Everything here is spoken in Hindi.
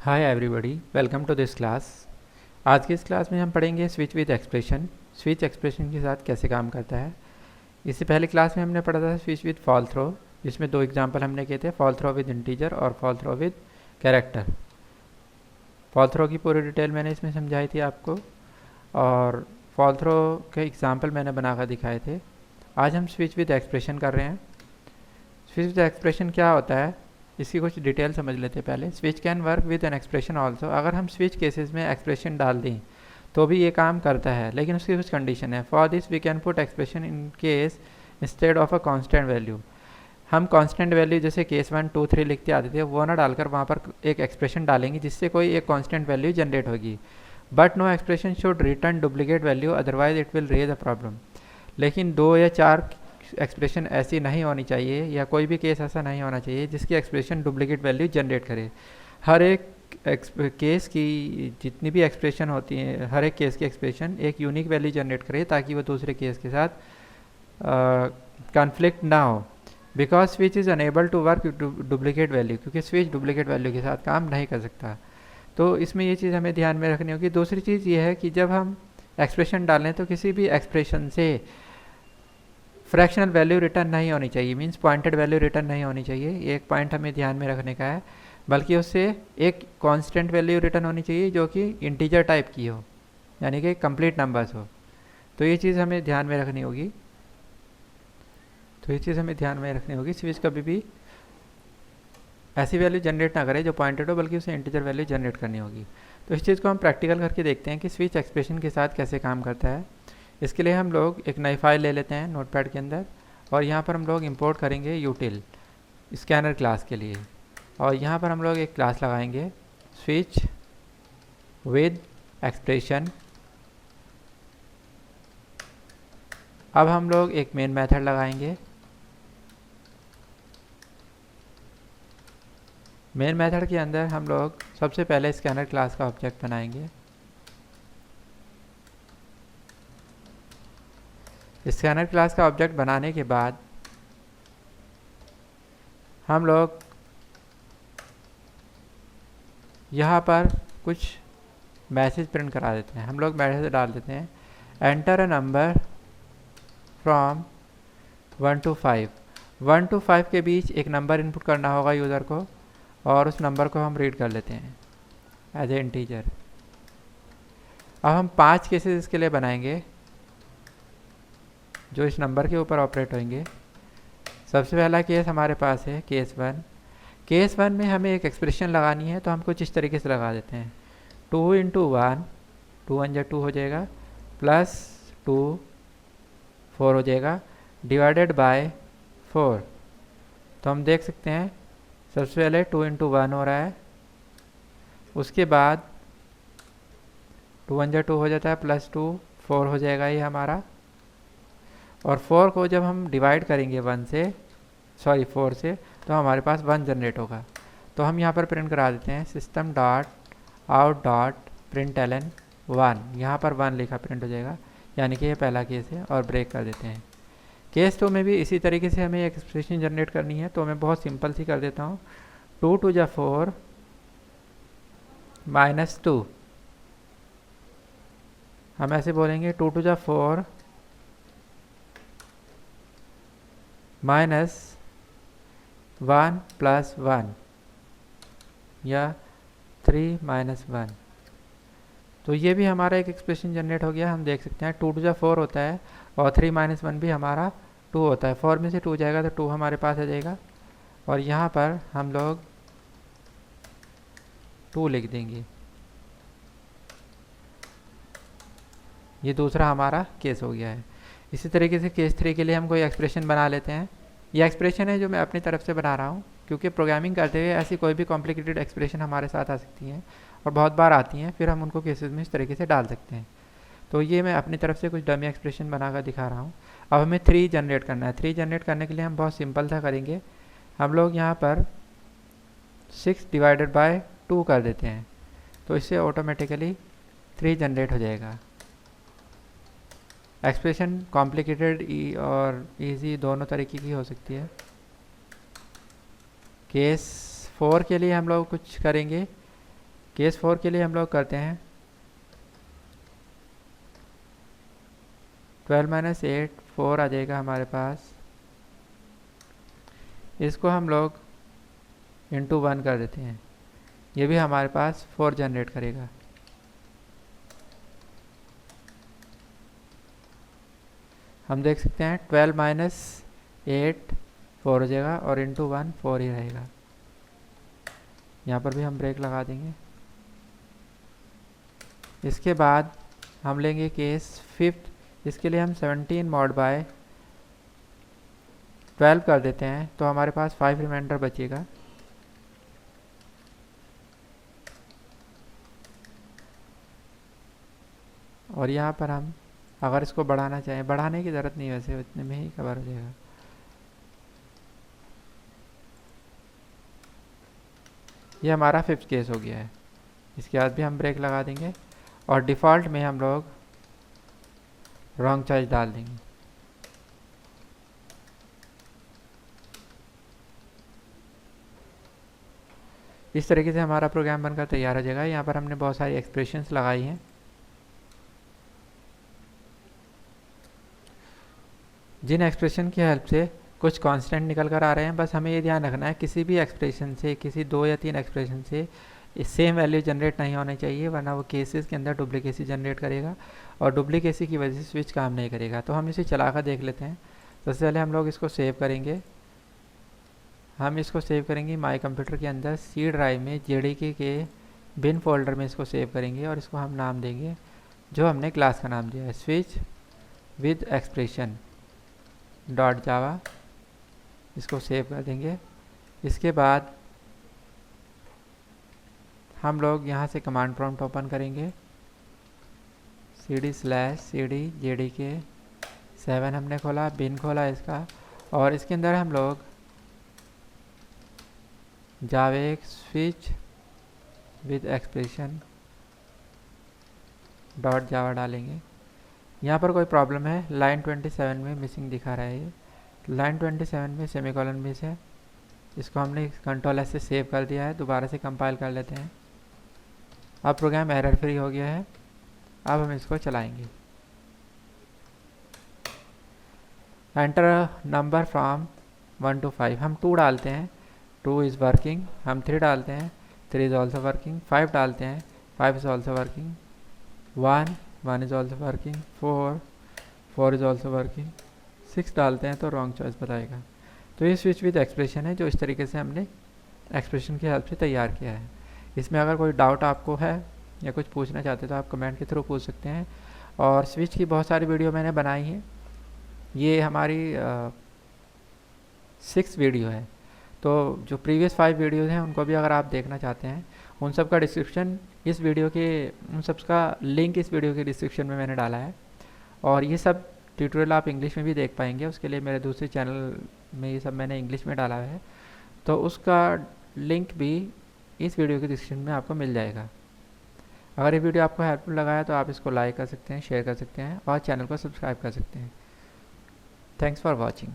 Hi everybody, welcome to this class. आज की इस क्लास में हम पढ़ेंगे switch with expression. Switch expression के साथ कैसे काम करता है। इससे पहले क्लास में हमने पढ़ा था स्विच विद फॉल थ्रो, जिसमें दो एग्जांपल हमने किए थे, फॉल थ्रो विद इंटीजर और fall through with character. Fall through की पूरी डिटेल मैंने इसमें समझाई थी आपको, और फॉल थ्रो के एग्जाम्पल मैंने बनाकर दिखाए थे। आज हम स्विच विद एक्सप्रेशन कर रहे हैं। स्विच विद एक्सप्रेशन क्या होता है, इसकी कुछ डिटेल समझ लेते हैं पहले। Switch can work with an expression also. अगर हम स्विच केसेस में एक्सप्रेशन डाल दें तो भी ये काम करता है, लेकिन उसकी कुछ कंडीशन है। For this we can put expression in case instead of a constant value. हम कांस्टेंट वैल्यू जैसे केस 1, 2, 3 लिखते आते थे, वो ना डालकर वहाँ पर एक एक्सप्रेशन डालेंगे जिससे कोई एक कांस्टेंट वैल्यू जनरेट होगी। But no expression should return duplicate value, otherwise it will raise a problem. लेकिन 2 या 4 एक्सप्रेशन ऐसी नहीं होनी चाहिए, या कोई भी केस ऐसा नहीं होना चाहिए जिसकी एक्सप्रेशन डुप्लीकेट वैल्यू जनरेट करे। हर एक केस की जितनी भी एक्सप्रेशन होती है, हर एक केस की एक्सप्रेशन एक यूनिक वैल्यू जनरेट करे, ताकि वो दूसरे केस के साथ कॉन्फ्लिक्ट ना हो। Because switch is unable to work duplicate value, क्योंकि स्विच डुप्लीकेट वैल्यू के साथ काम नहीं कर सकता। तो इसमें ये चीज़ हमें ध्यान में रखनी होगी। दूसरी चीज़ ये है कि जब हम एक्सप्रेशन डालें तो किसी भी एक्सप्रेशन से फ्रैक्शनल वैल्यू रिटर्न नहीं होनी चाहिए, मींस पॉइंटेड वैल्यू रिटर्न नहीं होनी चाहिए। ये एक पॉइंट हमें ध्यान में रखने का है। बल्कि उससे एक कांस्टेंट वैल्यू रिटर्न होनी चाहिए जो कि इंटीजर टाइप की हो, यानी कि कंप्लीट नंबर्स हो। तो ये चीज़ हमें ध्यान में रखनी होगी। स्विच कभी भी ऐसी वैल्यू जनरेट ना करे जो पॉइंटेड हो, बल्कि उसे इंटीजर वैल्यू जनरेट करनी होगी। तो इस चीज़ को हम प्रैक्टिकल करके देखते हैं कि स्विच एक्सप्रेशन के साथ कैसे काम करता है। इसके लिए हम लोग एक नई फाइल ले लेते हैं नोटपैड के अंदर, और यहाँ पर हम लोग इंपोर्ट करेंगे यूटिल स्कैनर क्लास के लिए। और यहाँ पर हम लोग एक क्लास लगाएंगे स्विच विद एक्सप्रेशन। अब हम लोग एक मेन मेथड लगाएंगे। मेन मेथड के अंदर हम लोग सबसे पहले स्कैनर क्लास का ऑब्जेक्ट बनाएंगे। स्कैनर क्लास का ऑब्जेक्ट बनाने के बाद हम लोग यहाँ पर कुछ मैसेज प्रिंट करा देते हैं। हम लोग मैसेज डाल देते हैं, enter a number from 1 to 5। 1 to 5 के बीच एक नंबर इनपुट करना होगा यूज़र को, और उस नंबर को हम रीड कर लेते हैं एज ए इंटीजर। अब हम 5 केसेस इसके लिए बनाएंगे जो इस नंबर के ऊपर ऑपरेट होंगे। सबसे पहला केस हमारे पास है केस 1। केस 1 में हमें एक एक्सप्रेशन लगानी है, तो हम कुछ इस तरीके से लगा देते हैं, 2 × 1, 2 1 जा 2 हो जाएगा, प्लस 2 4 हो जाएगा, डिवाइडेड बाय 4। तो हम देख सकते हैं सबसे पहले 2 × 1 हो रहा है, उसके बाद 2 1 जा 2 हो जाता है, प्लस 2 4 हो जाएगा ये हमारा। और 4 को जब हम डिवाइड करेंगे 4 से, तो हमारे पास 1 जनरेट होगा। तो हम यहाँ पर प्रिंट करा देते हैं system dot out dot println 1। यहाँ पर 1 लिखा प्रिंट हो जाएगा, यानी कि ये पहला केस है, और ब्रेक कर देते हैं। केस 2 में भी इसी तरीके से हमें एक एक्सप्रेशन जनरेट करनी है, तो मैं बहुत सिंपल सी कर देता हूँ, 2 2 जा 4 -2। हम ऐसे बोलेंगे 2 2 जा 4 -1 + 1, या 3 - 1। तो ये भी हमारा एक एक्सप्रेशन जनरेट हो गया। हम देख सकते हैं 2 2 जा 4 होता है, और 3 - 1 भी हमारा 2 होता है। 4 में से 2 जाएगा तो 2 हमारे पास आ जाएगा, और यहाँ पर हम लोग 2 लिख देंगे। ये दूसरा हमारा केस हो गया है। इसी तरीके से केस 3 के लिए हम कोई एक्सप्रेशन बना लेते हैं। ये एक्सप्रेशन है जो मैं अपनी तरफ से बना रहा हूँ, क्योंकि प्रोग्रामिंग करते हुए ऐसी कोई भी कॉम्प्लिकेटेड एक्सप्रेशन हमारे साथ आ सकती हैं, और बहुत बार आती हैं, फिर हम उनको केसेस में इस तरीके से डाल सकते हैं। तो ये मैं अपनी तरफ से कुछ डमी एक्सप्रेशन बनाकर दिखा रहा हूँ। अब हमें 3 जनरेट करना है। 3 जनरेट करने के लिए हम बहुत सिंपल सा करेंगे, हम लोग यहाँ पर 6 डिवाइडेड बाय 2 कर देते हैं, तो इससे ऑटोमेटिकली 3 जनरेट हो जाएगा। एक्सप्रेशन कॉम्प्लिकेटेड और इजी दोनों तरीके की हो सकती है। केस 4 के लिए हम लोग कुछ करेंगे, केस 4 के लिए हम लोग करते हैं 12 माइनस 8 4 आ जाएगा हमारे पास। इसको हम लोग इंटू 1 कर देते हैं, ये भी हमारे पास 4 जनरेट करेगा। हम देख सकते हैं 12 माइनस 8 4 हो जाएगा और इंटू 1 4 ही रहेगा। यहाँ पर भी हम ब्रेक लगा देंगे। इसके बाद हम लेंगे केस 5। इसके लिए हम 17 मॉड बाय 12 कर देते हैं, तो हमारे पास 5 रिमाइंडर बचेगा। और यहाँ पर हम अगर इसको बढ़ाना चाहें, बढ़ाने की ज़रूरत नहीं, वैसे इतने में ही कवर हो जाएगा। ये हमारा 5th केस हो गया है। इसके बाद भी हम ब्रेक लगा देंगे और डिफ़ॉल्ट में हम लोग रॉन्ग चॉइस डाल देंगे। इस तरीके से हमारा प्रोग्राम बनकर तैयार हो जाएगा। यहाँ पर हमने बहुत सारी एक्सप्रेशंस लगाई हैं। जिन एक्सप्रेशन की हेल्प से कुछ कांस्टेंट निकल कर आ रहे हैं, बस हमें ये ध्यान रखना है किसी भी एक्सप्रेशन से, किसी 2 या 3 एक्सप्रेशन से सेम वैल्यू जनरेट नहीं होनी चाहिए, वरना वो केसेस के अंदर डुप्लीकेसी जनरेट करेगा और डुप्लीकेसी की वजह से स्विच काम नहीं करेगा। तो हम इसे चला कर देख लेते हैं। सबसे पहले हम लोग इसको सेव करेंगे। हम इसको सेव करेंगे माई कंप्यूटर के अंदर सी ड्राइव में JDK के बिन फोल्डर में इसको सेव करेंगे और इसको हम नाम देंगे जो हमने क्लास का नाम दिया है, स्विच विद एक्सप्रेशन डॉट जावा। इसको सेव कर देंगे। इसके बाद हम लोग यहाँ से कमांड प्रॉम्प्ट ओपन करेंगे, cd/cd JDK 7 हमने खोला, बिन खोला इसका, और इसके अंदर हम लोग जावे स्विच विद एक्सप्रेशन डॉट जावा डालेंगे। यहाँ पर कोई प्रॉब्लम है, लाइन 27 में मिसिंग दिखा रहा है। ये लाइन 27 में सेमीकोलन मिस है। इसको हमने Ctrl+S से सेव कर दिया है। दोबारा से कंपाइल कर लेते हैं। अब प्रोग्राम एरर फ्री हो गया है। अब हम इसको चलाएंगे। Enter number from 1 to 5। हम 2 डालते हैं, 2 इज़ वर्किंग। हम 3 डालते हैं, 3 इज़ ऑल्सो वर्किंग। 5 डालते हैं, 5 is also working. 1 is also working. 4 is also working. 6 डालते हैं तो रॉन्ग चॉइस बताएगा। तो ये स्विच विद एक्सप्रेशन है जो इस तरीके से हमने एक्सप्रेशन की हेल्प से तैयार किया है। इसमें अगर कोई डाउट आपको है या कुछ पूछना चाहते तो आप कमेंट के थ्रू पूछ सकते हैं। और स्विच की बहुत सारी वीडियो मैंने बनाई है। ये हमारी 6th वीडियो है। तो जो प्रीवियस 5 वीडियोज़ हैं उनको भी अगर आप देखना चाहते हैं, उन सब का डिस्क्रिप्शन इस वीडियो के, उन सब का लिंक इस वीडियो के डिस्क्रिप्शन में मैंने डाला है। और ये सब ट्यूटोरियल आप इंग्लिश में भी देख पाएंगे। उसके लिए मेरे दूसरे चैनल में ये सब मैंने इंग्लिश में डाला है, तो उसका लिंक भी इस वीडियो के डिस्क्रिप्शन में आपको मिल जाएगा। अगर ये वीडियो आपको हेल्पफुल लगा है तो आप इसको लाइक कर सकते हैं, शेयर कर सकते हैं और चैनल को सब्सक्राइब कर सकते हैं। Thanks for watching.